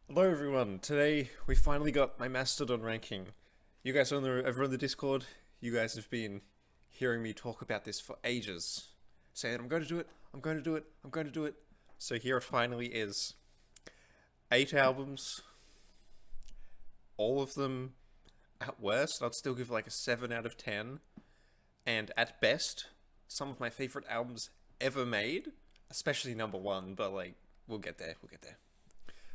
Hello everyone, today we finally got my Mastodon ranking. You guys over on the Discord, you guys have been hearing me talk about this for ages. Saying I'm going to do it, I'm going to do it, I'm going to do it. So here it finally is. 8 albums, all of them at worst, I'd still give like a 7 out of 10. And at best, some of my favorite albums ever made. Especially number one, but like, we'll get there, we'll get there.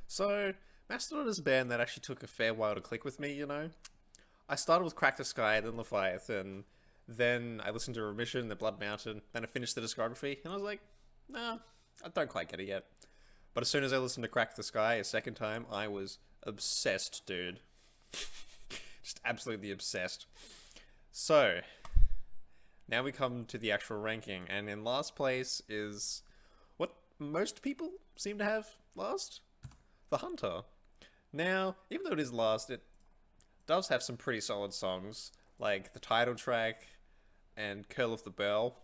So, Mastodon is a band that actually took a fair while to click with me, you know? I started with Crack the Skye, then Leviathan, then I listened to Remission, the Blood Mountain, then I finished the discography, and I was like, nah, I don't quite get it yet. But as soon as I listened to Crack the Skye a second time, I was obsessed, dude. Just absolutely obsessed. So, now we come to the actual ranking, and in last place is what most people seem to have last? The Hunter. Now, even though it is last, it does have some pretty solid songs, like the title track and Curl of the Bell.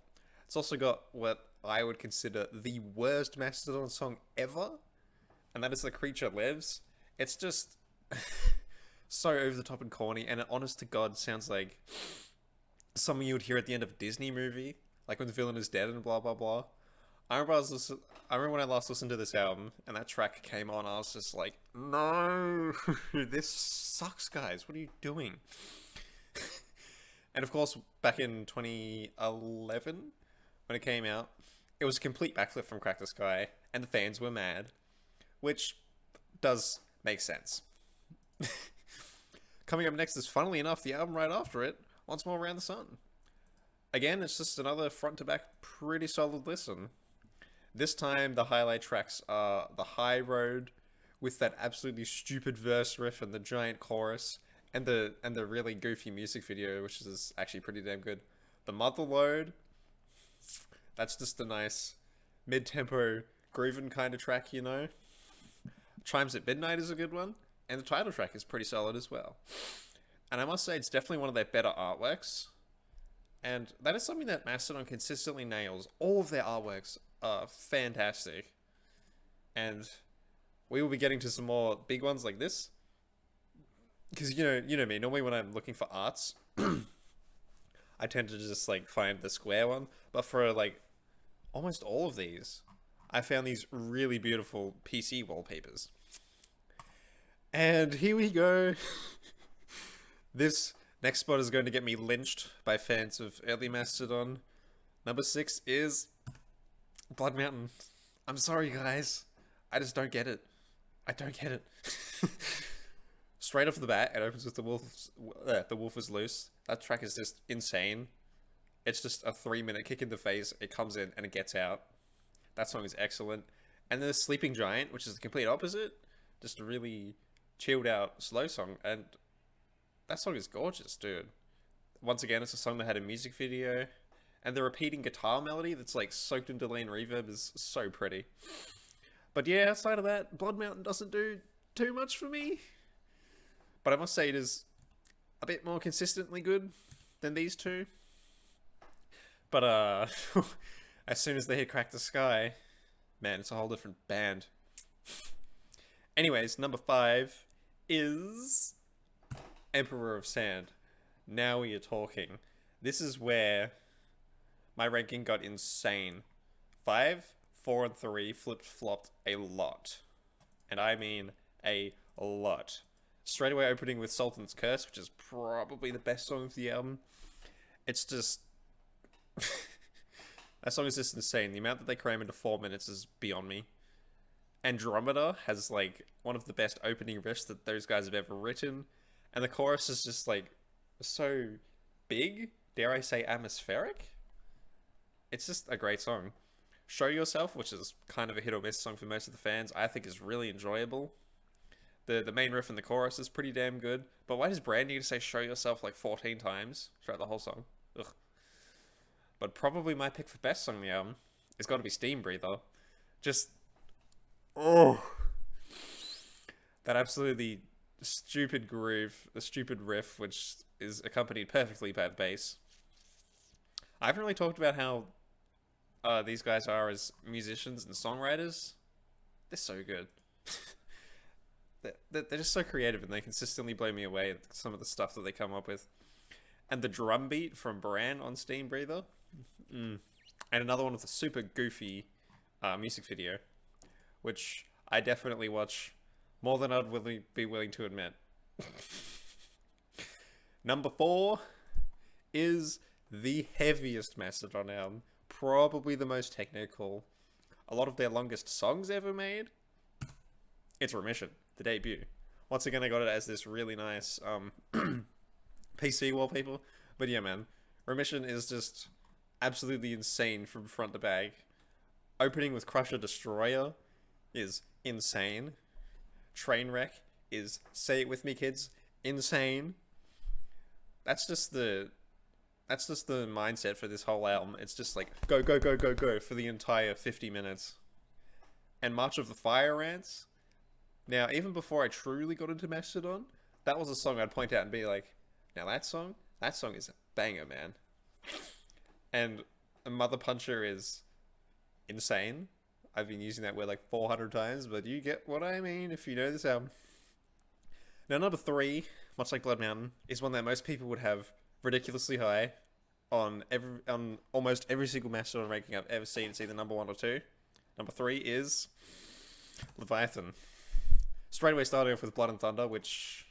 It's also got what I would consider the worst Mastodon song ever, and that is The Creature Lives. It's just so over the top and corny, and it honest to God sounds like something you would hear at the end of a Disney movie, like when the villain is dead and blah blah blah. I remember when I last listened to this album and that track came on, I was just like, no, this sucks, guys. What are you doing? And of course, back in 2011, when it came out, it was a complete backflip from Crack the Skye, and the fans were mad, which does make sense. Coming up next is, funnily enough, the album right after it, Once More Around the Sun. Again, it's just another front to back pretty solid listen. This time, the highlight tracks are The High Road, with that absolutely stupid verse riff and the giant chorus, and the really goofy music video, which is actually pretty damn good. The Motherlode, that's just a nice mid-tempo grooving kind of track, you know. Chimes at Midnight is a good one, and the title track is pretty solid as well. And I must say, it's definitely one of their better artworks. And that is something that Mastodon consistently nails. All of their artworks are fantastic. And we will be getting to some more big ones like this. Because you know me, normally when I'm looking for arts, I tend to just like find the square one. But for like almost all of these, I found these really beautiful PC wallpapers. And here we go. This next spot is going to get me lynched by fans of early Mastodon. Number 6 is Blood Mountain. I'm sorry, guys. I just don't get it. I don't get it. Straight off the bat, it opens with the wolf is loose. That track is just insane. It's just a 3-minute kick in the face. It comes in and it gets out. That song is excellent. And then the Sleeping Giant, which is the complete opposite. Just a really chilled out slow song. And that song is gorgeous, dude. Once again, it's a song that had a music video, and the repeating guitar melody that's like soaked in delay and reverb is so pretty. But yeah, outside of that, Blood Mountain doesn't do too much for me. But I must say it is a bit more consistently good than these two. But as soon as they hit Crack the Skye, man, it's a whole different band. Anyways, number 5 is Emperor of Sand. Now we are talking. This is where my ranking got insane. 5, 4, and 3 flipped-flopped a lot. And I mean a lot. Straight away opening with Sultan's Curse, which is probably the best song of the album. It's just... that song is just insane. The amount that they cram into 4 minutes is beyond me. Andromeda has like one of the best opening riffs that those guys have ever written. And the chorus is just like so big, dare I say atmospheric? It's just a great song. Show Yourself, which is kind of a hit or miss song for most of the fans, I think is really enjoyable. The main riff in the chorus is pretty damn good, but why does Brand need to say Show Yourself like 14 times throughout the whole song? Ugh. But probably my pick for best song on the album is got to be Steam Breather. Just, oh, that absolutely stupid groove, the stupid riff, which is accompanied perfectly by the bass. I haven't really talked about how these guys are as musicians and songwriters. They're so good. they're just so creative, and they consistently blow me away at some of the stuff that they come up with. And the drum beat from Bran on Steam Breather. And another one with a super goofy music video, which I definitely watch more than I'd be willing to admit. Number 4 is the heaviest Mastodon album, probably the most technical, a lot of their longest songs ever made. It's Remission, the debut. Once again, I got it as this really nice PC wallpaper. But yeah, man, Remission is just absolutely insane from front to back. Opening with Crusher Destroyer is insane. Trainwreck is, say it with me kids, insane. That's just the mindset for this whole album. It's just like, go, go, go, go, go for the entire 50 minutes. And March of the Fire Ants. Now, even before I truly got into Mastodon, that was a song I'd point out and be like, now that song is a banger, man. And Mother Puncher is insane. I've been using that word like 400 times, but you get what I mean if you know this album. Now, number 3, much like Blood Mountain, is one that most people would have ridiculously high on almost every single Mastodon ranking I've ever seen. It's either number 1 or 2. Number 3 is Leviathan. Straight away starting off with Blood and Thunder, which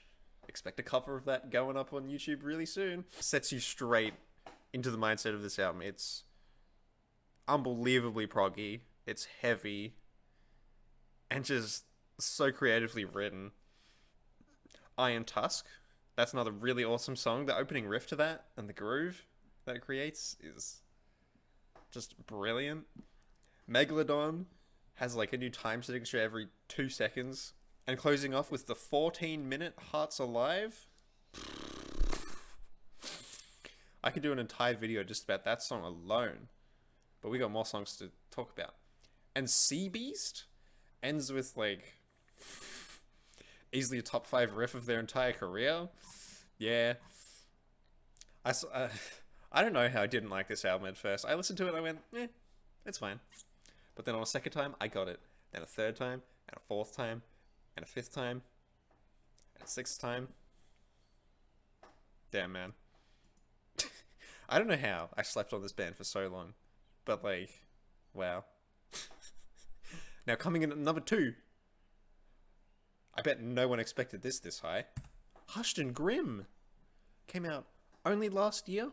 expect a cover of that going up on YouTube really soon. Sets you straight into the mindset of this album. It's unbelievably proggy. It's heavy. And just so creatively written. Iron Tusk. That's another really awesome song. The opening riff to that and the groove that it creates is just brilliant. Megalodon has like a new time signature every 2 seconds. And closing off with the 14-minute Hearts Alive. I could do an entire video just about that song alone. But we got more songs to talk about. And Sea Beast ends with like easily a top 5 riff of their entire career. Yeah. I don't know how I didn't like this album at first. I listened to it and I went, it's fine. But then on a second time, I got it. Then a third time, and a fourth time, and a fifth time, and a sixth time. Damn, man. I don't know how I slept on this band for so long. But like, wow. Now coming in at number 2. I bet no one expected this high. Hushed and Grim came out only last year.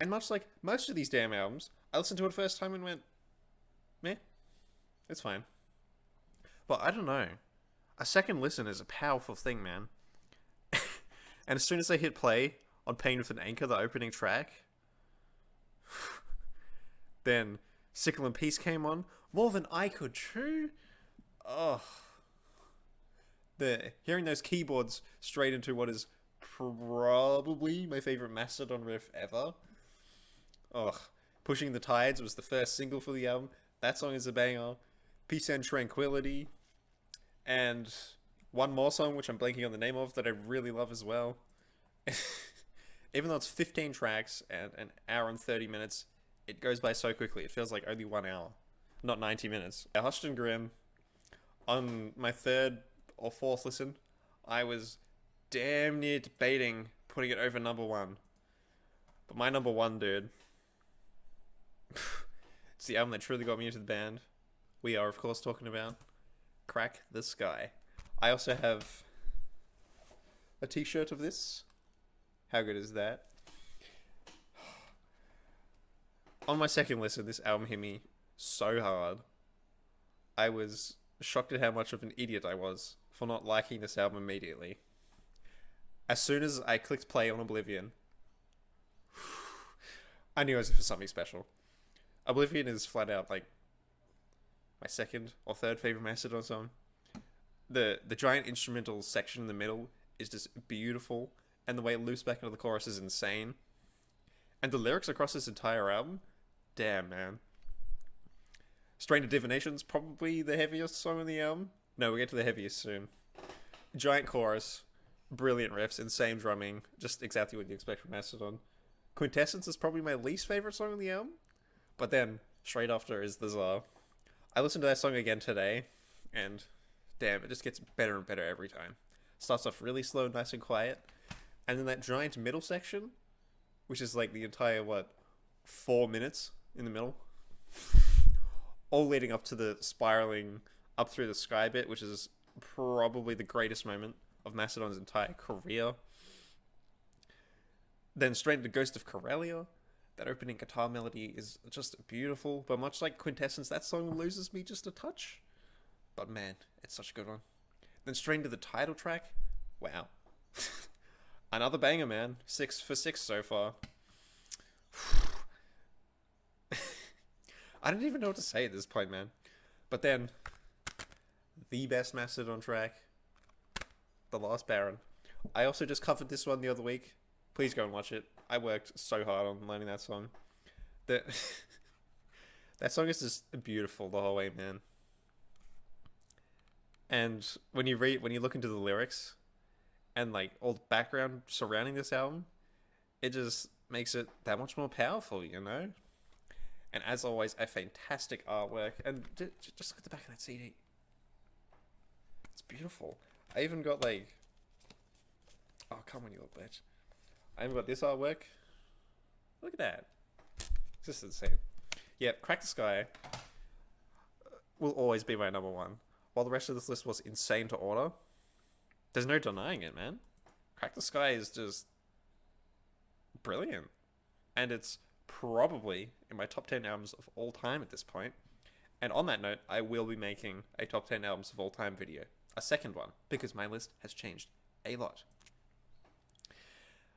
And much like most of these damn albums, I listened to it first time and went, meh, it's fine. But I don't know. A second listen is a powerful thing, man. And as soon as I hit play on Pain with an Anchor, the opening track, then Sickle and Peace came on. More Than I Could Chew. Oh. Hearing those keyboards straight into what is probably my favorite Mastodon riff ever. Ugh. Pushing the Tides was the first single for the album. That song is a banger. Peace and Tranquility. And one more song, which I'm blanking on the name of, that I really love as well. Even though it's 15 tracks and an hour and 30 minutes, it goes by so quickly. It feels like only 1 hour, not 90 minutes. Hushed and Grim, on my 3rd or 4th listen, I was damn near debating putting it over number 1. But my number 1, dude, it's the album that truly got me into the band. We are, of course, talking about Crack the Skye. I also have a t-shirt of this. How good is that? On my second listen, this album hit me so hard. I was shocked at how much of an idiot I was for not liking this album immediately. As soon as I clicked play on Oblivion, I knew it was for something special. Oblivion is flat out like my 2nd or 3rd favorite Mastodon song. The giant instrumental section in the middle is just beautiful, and the way it loops back into the chorus is insane. And the lyrics across this entire album, damn, man. Strain of Divination's probably the heaviest song on the album. No, we'll get to the heaviest soon. Giant chorus, brilliant riffs, insane drumming, just exactly what you expect from Mastodon. Quintessence is probably my least favorite song on the album, but then straight after is The Czar. I listened to that song again today, and damn, it just gets better and better every time. Starts off really slow, nice and quiet, and then that giant middle section, which is like the entire, 4 minutes in the middle, all leading up to the spiraling up through the Skye bit, which is probably the greatest moment of Mastodon's entire career. Then straight into Ghost of Corellia. That opening guitar melody is just beautiful, but much like Quintessence, that song loses me just a touch. But man, it's such a good one. Then straight into the title track. Wow. Another banger, man. 6 for 6 so far. I don't even know what to say at this point, man. But then, the best Mastodon track, The Last Baron. I also just covered this one the other week. Please go and watch it. I worked so hard on learning that song. That song is just beautiful the whole way, man. And when you look into the lyrics and like all the background surrounding this album, it just makes it that much more powerful, you know? And as always, a fantastic artwork. And just look at the back of that CD. It's beautiful. I even got like... Oh, come on, you little bitch. I even got this artwork. Look at that. It's just insane. Yeah, Crack the Skye will always be my number one. While the rest of this list was insane to order, there's no denying it, man. Crack the Skye is just brilliant. And it's probably in my top 10 albums of all time at this point. And on that note, I will be making a top 10 albums of all time video. A second one, because my list has changed a lot.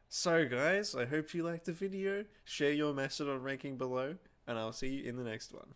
So guys, I hope you liked the video. Share your Mastodon ranking below, and I'll see you in the next one.